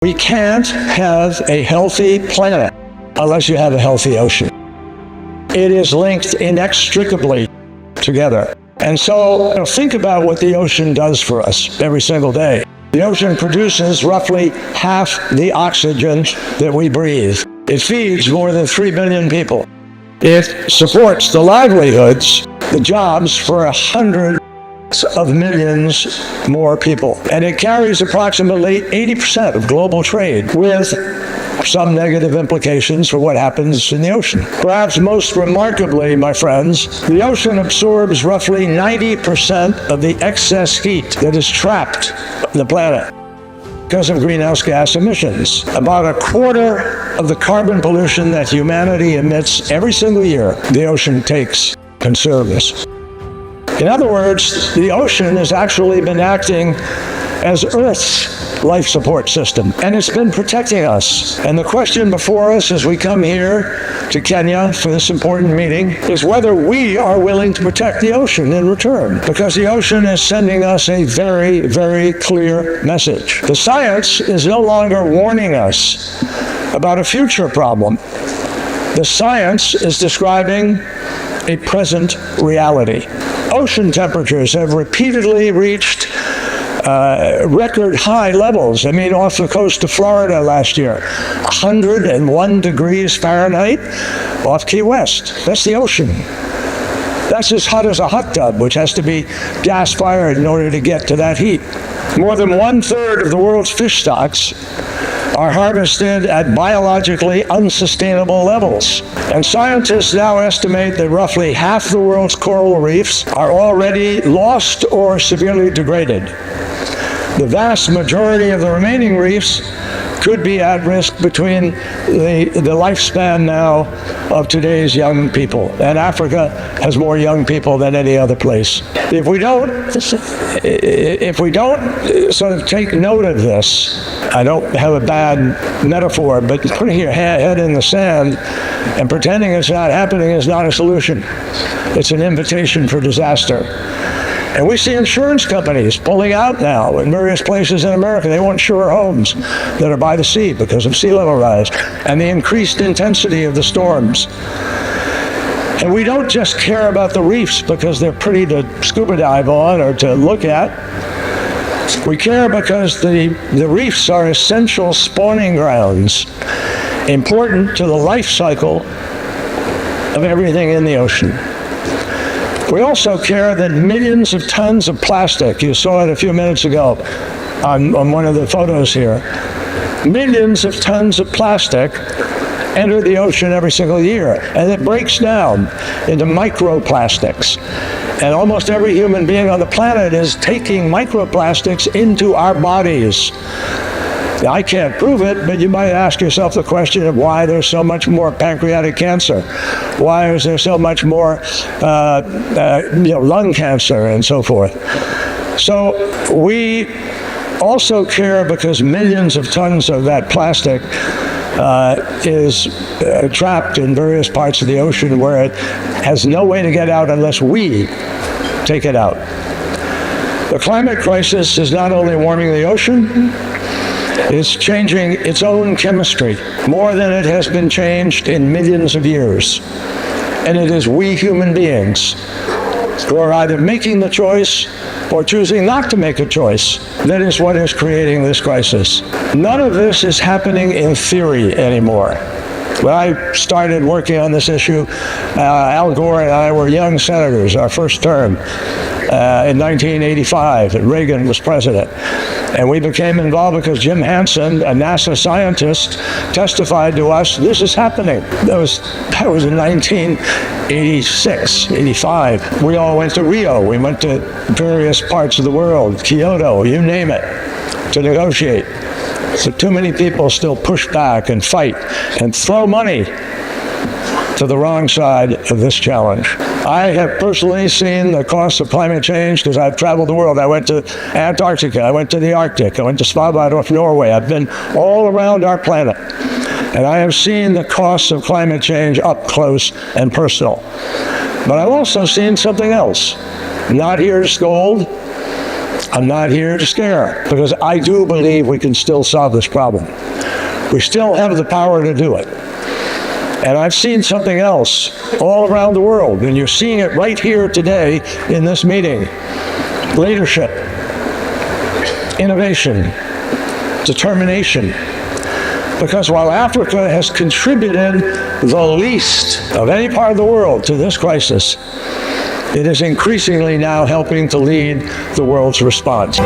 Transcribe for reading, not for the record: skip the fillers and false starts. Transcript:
We can't have a healthy planet unless you have a healthy ocean. It is linked inextricably together. And so think about what the ocean does for us every single day. The ocean produces roughly half the oxygen that we breathe. It feeds more than 3 billion people. It supports the livelihoods, the jobs for 100 of millions more people. And it carries approximately 80% of global trade, with some negative implications for what happens in the ocean. Perhaps most remarkably, my friends, the ocean absorbs roughly 90% of the excess heat that is trapped on the planet because of greenhouse gas emissions. About a quarter of the carbon pollution that humanity emits every single year, the ocean consumes. In other words, the ocean has actually been acting as Earth's life support system, and it's been protecting us. And the question before us as we come here to Kenya for this important meeting is whether we are willing to protect the ocean in return, because the ocean is sending us a very, very clear message. The science is no longer warning us about a future problem. The science is describing a present reality. Ocean temperatures have repeatedly reached record high levels. I mean, off the coast of Florida last year, 101 degrees Fahrenheit off Key West. That's the ocean. That's as hot as a hot tub, which has to be gas-fired in order to get to that heat. More than 1/3 of the world's fish stocks are harvested at biologically unsustainable levels. And scientists now estimate that roughly half the world's coral reefs are already lost or severely degraded. The vast majority of the remaining reefs could be at risk between the lifespan now of today's young people. And Africa has more young people than any other place. If we don't sort of take note of this, I don't have a bad metaphor, but putting your head in the sand and pretending it's not happening is not a solution. It's an invitation for disaster. And we see insurance companies pulling out now in various places in America. They want insure homes that are by the sea because of sea level rise and the increased intensity of the storms. And we don't just care about the reefs because they're pretty to scuba dive on or to look at. We care because the reefs are essential spawning grounds, important to the life cycle of everything in the ocean. We also care that millions of tons of plastic, you saw it a few minutes ago on one of the photos here, millions of tons of plastic enter the ocean every single year, and it breaks down into microplastics. And almost every human being on the planet is taking microplastics into our bodies. Now, I can't prove it, but you might ask yourself the question of why there's so much more pancreatic cancer. Why is there so much more lung cancer and so forth? So we also care because millions of tons of that plastic is trapped in various parts of the ocean where it has no way to get out unless we take it out. The climate crisis is not only warming the ocean, it's changing its own chemistry more than it has been changed in millions of years. And it is we human beings who are either making the choice or choosing not to make a choice that is what is creating this crisis. None of this is happening in theory anymore. When I started working on this issue, Al Gore and I were young senators, our first term, in 1985, and Reagan was president. And we became involved because Jim Hansen, a NASA scientist, testified to us, this is happening. That was in 1986, 85. We all went to Rio. We went to various parts of the world, Kyoto, you name it, to negotiate. So too many people still push back and fight and throw money to the wrong side of this challenge. I have personally seen the costs of climate change because I've traveled the world. I went to Antarctica, I went to the Arctic, I went to Svalbard off Norway. I've been all around our planet. And I have seen the costs of climate change up close and personal. But I've also seen something else. Not here to scold, I'm not here to scare, because I do believe we can still solve this problem. We still have the power to do it. And I've seen something else all around the world, and you're seeing it right here today in this meeting. Leadership, innovation, determination. Because while Africa has contributed the least of any part of the world to this crisis, it is increasingly now helping to lead the world's response.